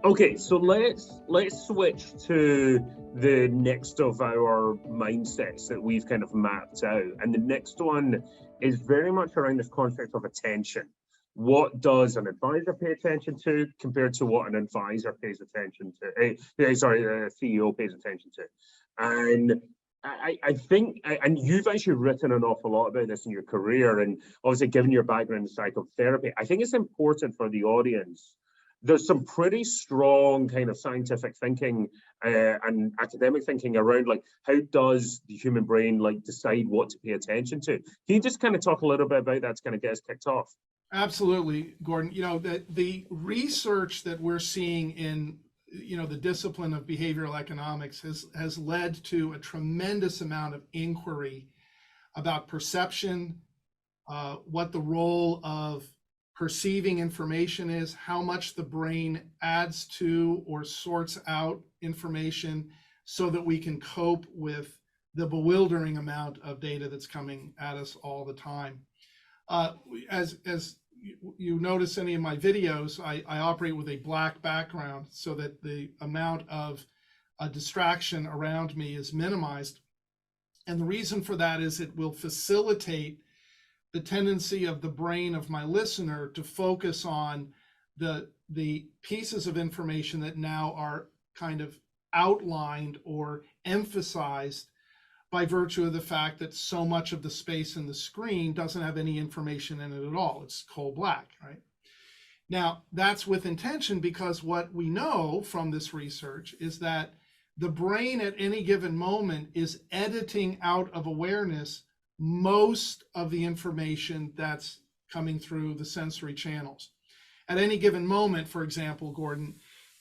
Okay, so let's switch to the next of our mindsets that we've kind of mapped out. And the next one is very much around this concept of attention. What does an advisor pay attention to compared to what an advisor pays attention to? A CEO pays attention to. And I think, and you've actually written an awful lot about this in your career, and obviously given your background in psychotherapy, I think it's important for the audience. There's some pretty strong kind of scientific thinking and academic thinking around like how does the human brain like decide what to pay attention to. Can you just kind of talk a little bit about that to kind of get us kicked off? Absolutely, Gordon. You know, the research that we're seeing in, you know, the discipline of behavioral economics has led to a tremendous amount of inquiry about perception, what the role of perceiving information is, how much the brain adds to or sorts out information so that we can cope with the bewildering amount of data that's coming at us all the time. As you notice any of my videos, I operate with a black background so that the amount of distraction around me is minimized. And the reason for that is it will facilitate the tendency of the brain of my listener to focus on the pieces of information that now are kind of outlined or emphasized by virtue of the fact that so much of the space in the screen doesn't have any information in it at all. It's coal black, right? Now, that's with intention, because what we know from this research is that the brain at any given moment is editing out of awareness most of the information that's coming through the sensory channels. At any given moment, for example, Gordon,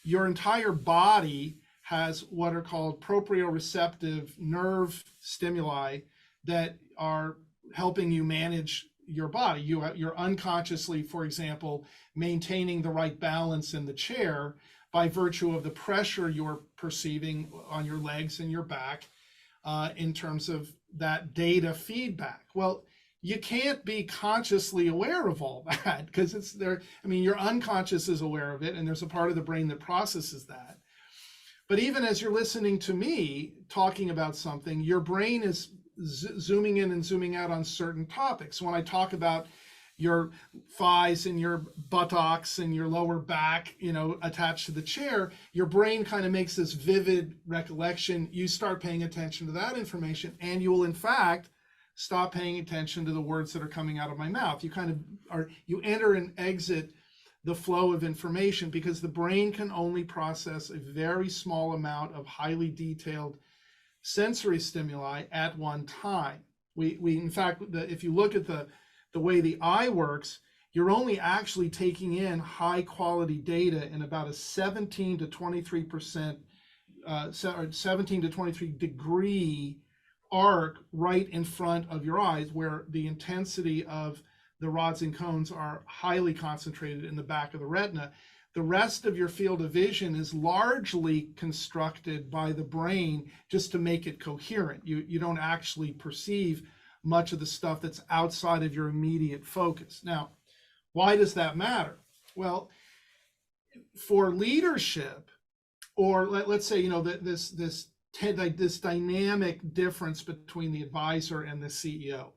your entire body has what are called proprioceptive nerve stimuli that are helping you manage your body. You're unconsciously, for example, maintaining the right balance in the chair by virtue of the pressure you're perceiving on your legs and your back in terms of that data feedback. Well, you can't be consciously aware of all that because it's there. I mean, your unconscious is aware of it, and there's a part of the brain that processes that. But even as you're listening to me talking about something, your brain is zooming in and zooming out on certain topics. When I talk about your thighs and your buttocks and your lower back, you know, attached to the chair, your brain kind of makes this vivid recollection. You start paying attention to that information, and you will in fact stop paying attention to the words that are coming out of my mouth. You kind of you enter and exit the flow of information because the brain can only process a very small amount of highly detailed sensory stimuli at one time. We in fact, if you look at the way the eye works, you're only actually taking in high quality data in about a 17 to 23%, 17 to 23 degree arc right in front of your eyes, where the intensity of the rods and cones are highly concentrated in the back of the retina. The rest of your field of vision is largely constructed by the brain just to make it coherent. You don't actually perceive much of the stuff that's outside of your immediate focus. Now, why does that matter? Well, for leadership, or let's say, you know, this dynamic difference between the advisor and the CEO.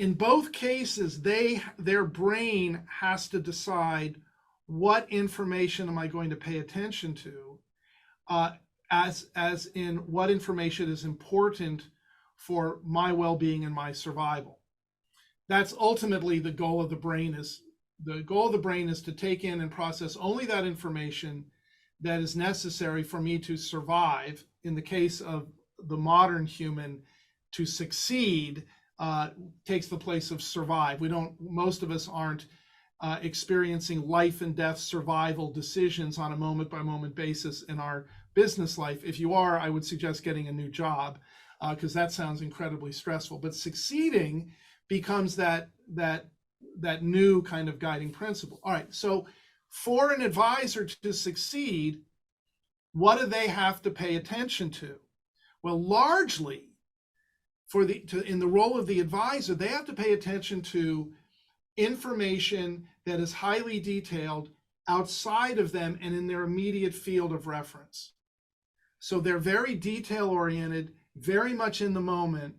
In both cases, their brain has to decide what information am I going to pay attention to, as in what information is important for my well-being and my survival. That's ultimately the goal of the brain. The goal of the brain is to take in and process only that information that is necessary for me to survive. In the case of the modern human, to succeed takes the place of survive. Most of us aren't experiencing life and death survival decisions on a moment by moment basis in our business life. If you are, I would suggest getting a new job, because that sounds incredibly stressful. But succeeding becomes that new kind of guiding principle. All right, so for an advisor to succeed, what do they have to pay attention to? Well, largely, in the role of the advisor, they have to pay attention to information that is highly detailed outside of them and in their immediate field of reference. So they're very detail oriented, very much in the moment,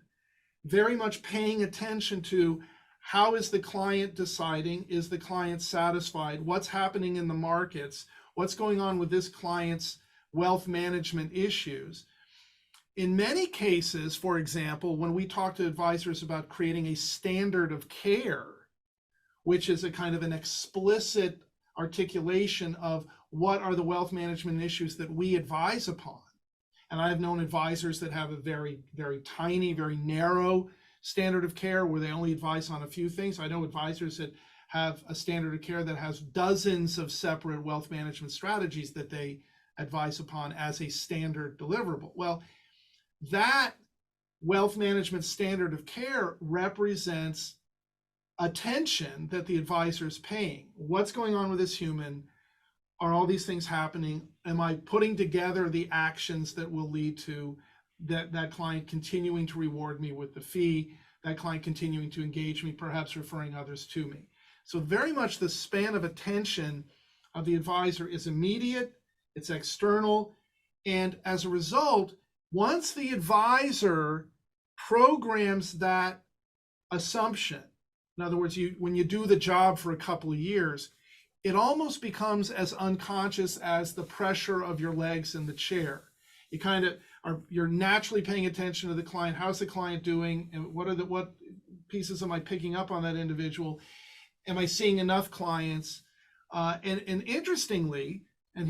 very much paying attention to how is the client deciding, is the client satisfied, what's happening in the markets, what's going on with this client's wealth management issues. In many cases, for example, when we talk to advisors about creating a standard of care, which is a kind of an explicit articulation of what are the wealth management issues that we advise upon. And I've known advisors that have a very, very tiny, very narrow standard of care where they only advise on a few things. I know advisors that have a standard of care that has dozens of separate wealth management strategies that they advise upon as a standard deliverable. Well, that wealth management standard of care represents attention that the advisor is paying. What's going on with this human? Are all these things happening? Am I putting together the actions that will lead to that client continuing to reward me with the fee, that client continuing to engage me, perhaps referring others to me? So very much the span of attention of the advisor is immediate, it's external, and as a result, once the advisor programs that assumption, in other words, when you do the job for a couple of years, it almost becomes as unconscious as the pressure of your legs in the chair. You kind of you're naturally paying attention to the client. How's the client doing? And what pieces am I picking up on that individual? Am I seeing enough clients? And interestingly, and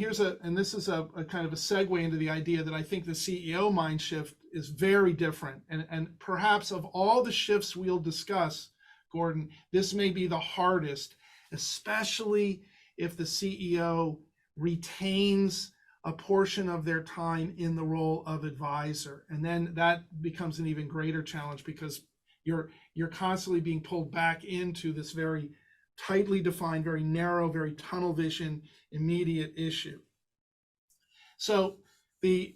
this is a kind of a segue into the idea that I think the CEO mind shift is very different. And perhaps of all the shifts we'll discuss, Gordon, this may be the hardest, especially if the CEO retains a portion of their time in the role of advisor. And then that becomes an even greater challenge because you're constantly being pulled back into this very tightly defined, very narrow, very tunnel vision, immediate issue. So the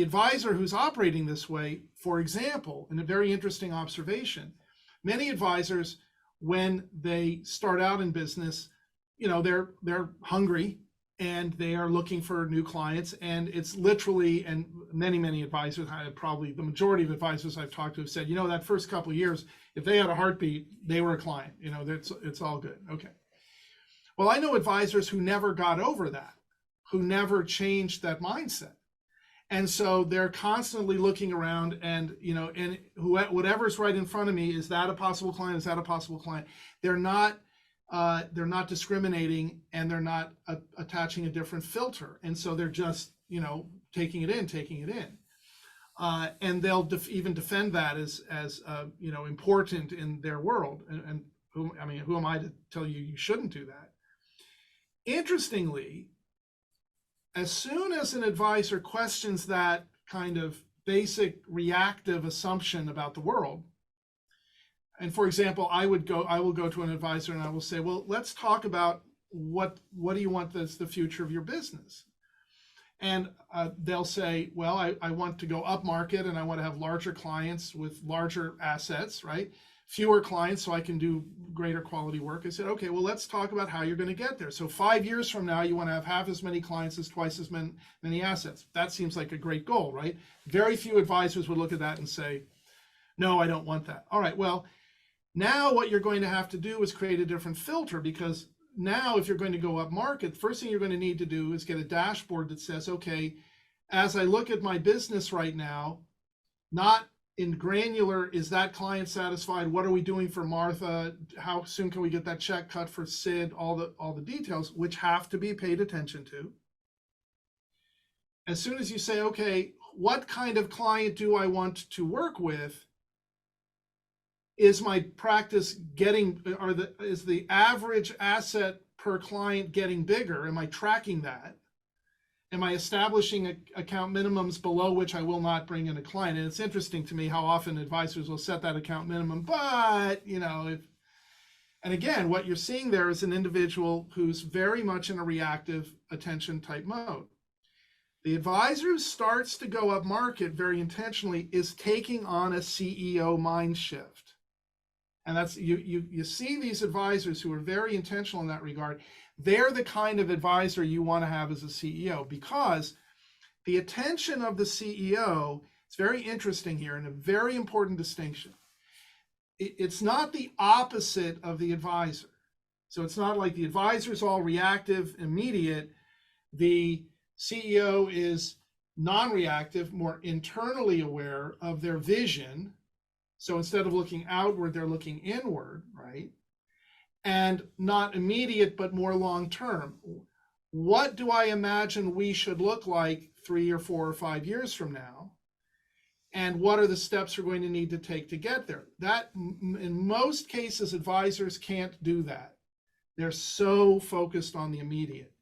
advisor who's operating this way, for example, and a very interesting observation, many advisors, when they start out in business, they're hungry and they are looking for new clients, and it's literally, and many advisors, probably the majority of advisors I've talked to have said, that first couple of years, if they had a heartbeat, they were a client. It's all good. Okay. Well, I know advisors who never got over that, who never changed that mindset. And so they're constantly looking around and, and whatever's right in front of me, is that a possible client? Is that a possible client? They're not discriminating, and they're not attaching a different filter. And so they're just, taking it in. And they'll even defend that as important in their world. And who am I to tell you shouldn't do that? Interestingly, as soon as an advisor questions that kind of basic reactive assumption about the world, and for example, I will go to an advisor and I will say, well, let's talk about what do you want as the future of your business? And they'll say, well, I want to go up market and I want to have larger clients with larger assets, right? Fewer clients so I can do greater quality work. I said, okay, well, let's talk about how you're going to get there. So 5 years from now, you want to have half as many clients as twice as many assets. That seems like a great goal, right? Very few advisors would look at that and say, no, I don't want that. All right, well, now what you're going to have to do is create a different filter, because now if you're going to go up market, the first thing you're going to need to do is get a dashboard that says, okay, as I look at my business right now, not in granular, is that client satisfied? What are we doing for Martha? How soon can we get that check cut for Sid? All the details, which have to be paid attention to. As soon as you say, okay, what kind of client do I want to work with? Is my practice is the average asset per client getting bigger? Am I tracking that? Am I establishing account minimums below which I will not bring in a client? And it's interesting to me how often advisors will set that account minimum, but and again, what you're seeing there is an individual who's very much in a reactive attention type mode. The advisor who starts to go up market very intentionally is taking on a CEO mind shift. And that's you see these advisors who are very intentional in that regard. They're the kind of advisor you want to have as a CEO, because the attention of the CEO is very interesting here, and a very important distinction. It's not the opposite of the advisor. So it's not like the advisor is all reactive, immediate. The CEO is non-reactive, more internally aware of their vision. So instead of looking outward, they're looking inward, right? And not immediate, but more long-term. What do I imagine we should look like 3 or 4 or 5 years from now? And what are the steps we're going to need to take to get there? That, in most cases, advisors can't do that. They're so focused on the immediate.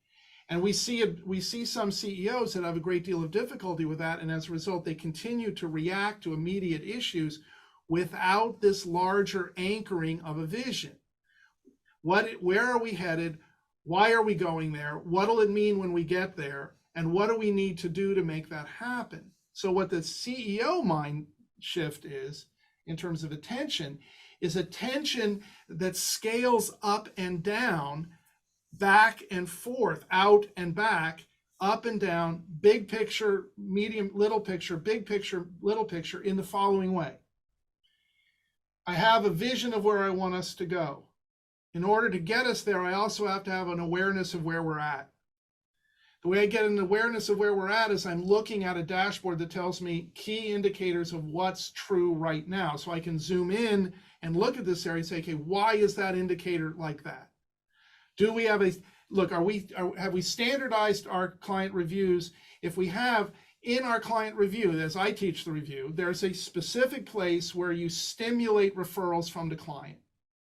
And we see some CEOs that have a great deal of difficulty with that, and as a result, they continue to react to immediate issues without this larger anchoring of a vision. Where are we headed? Why are we going there? What'll it mean when we get there? And what do we need to do to make that happen? So what the CEO mind shift is, in terms of attention, is attention that scales up and down, back and forth, out and back, up and down, big picture, medium, little picture, big picture, little picture, in the following way. I have a vision of where I want us to go. In order to get us there, I also have to have an awareness of where we're at. The way I get an awareness of where we're at is I'm looking at a dashboard that tells me key indicators of what's true right now. So I can zoom in and look at this area and say, okay, why is that indicator like that? Do we have have we standardized our client reviews? If we have, in our client review, as I teach the review, there's a specific place where you stimulate referrals from the client.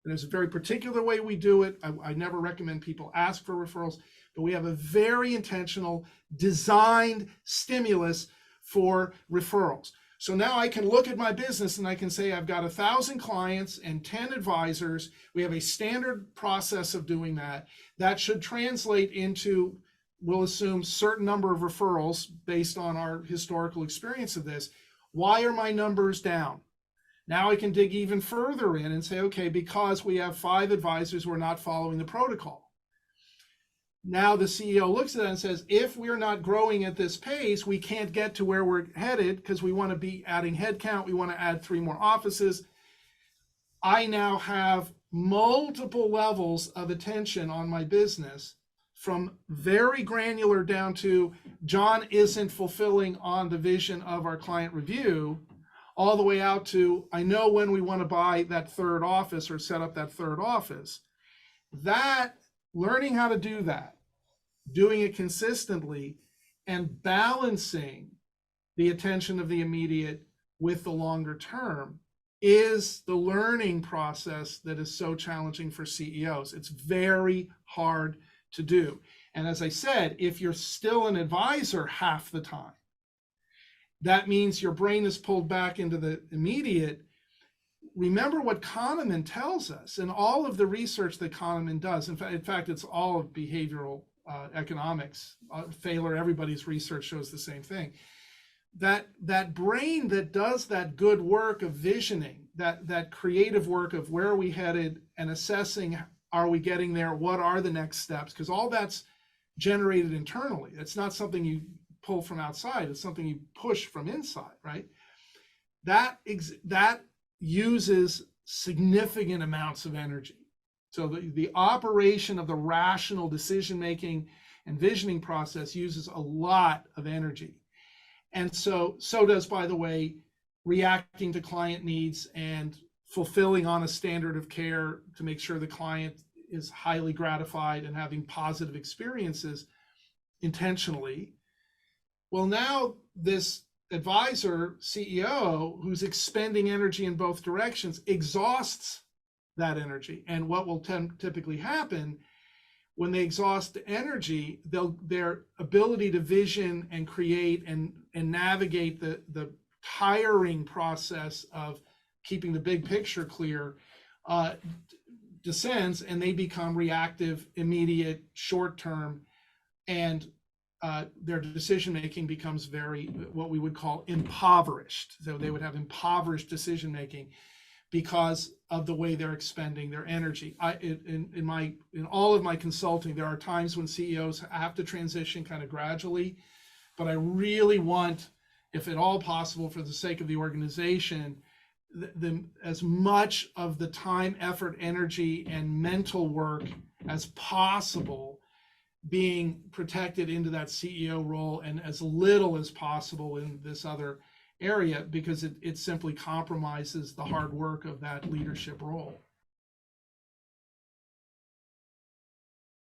There's a very particular way we do it. I never recommend people ask for referrals, but we have a very intentional, designed stimulus for referrals. So now I can look at my business and I can say I've got 1,000 clients and 10 advisors. We have a standard process of doing that. That should translate into, we'll assume, certain number of referrals based on our historical experience of this. Why are my numbers down? Now I can dig even further in and say, okay, because we have 5 advisors, we're not following the protocol. Now the CEO looks at that and says, if we're not growing at this pace, we can't get to where we're headed because we want to be adding headcount. We want to add 3 more offices. I now have multiple levels of attention on my business, from very granular down to John isn't fulfilling on the vision of our client review, all the way out to I know when we want to buy that 3rd office or set up that 3rd office. That, learning how to do that, doing it consistently, and balancing the attention of the immediate with the longer term is the learning process that is so challenging for CEOs. It's very hard to do. And as I said, if you're still an advisor half the time, that means your brain is pulled back into the immediate. Remember what Kahneman tells us, and all of the research that Kahneman does. In fact, it's all of behavioral economics. Thaler, everybody's research shows the same thing. That brain that does that good work of visioning, that creative work of where are we headed and assessing, are we getting there? What are the next steps? Because all that's generated internally. It's not something you pull from outside. It's something you push from inside, right? That uses significant amounts of energy. So the operation of the rational decision-making and visioning process uses a lot of energy. And so does, by the way, reacting to client needs and fulfilling on a standard of care to make sure the client is highly gratified and having positive experiences intentionally. Well, now this advisor, CEO, who's expending energy in both directions, exhausts that energy. And what will typically happen when they exhaust energy, their ability to vision and create and navigate the tiring process of keeping the big picture clear descends, and they become reactive, immediate, short term, and their decision making becomes very, what we would call, impoverished. So they would have impoverished decision making because of the way they're expending their energy. In all of my consulting, there are times when CEOs have to transition kind of gradually, but I really want, if at all possible, for the sake of the organization, as much of the time, effort, energy, and mental work as possible being protected into that CEO role, and as little as possible in this other area, because it simply compromises the hard work of that leadership role.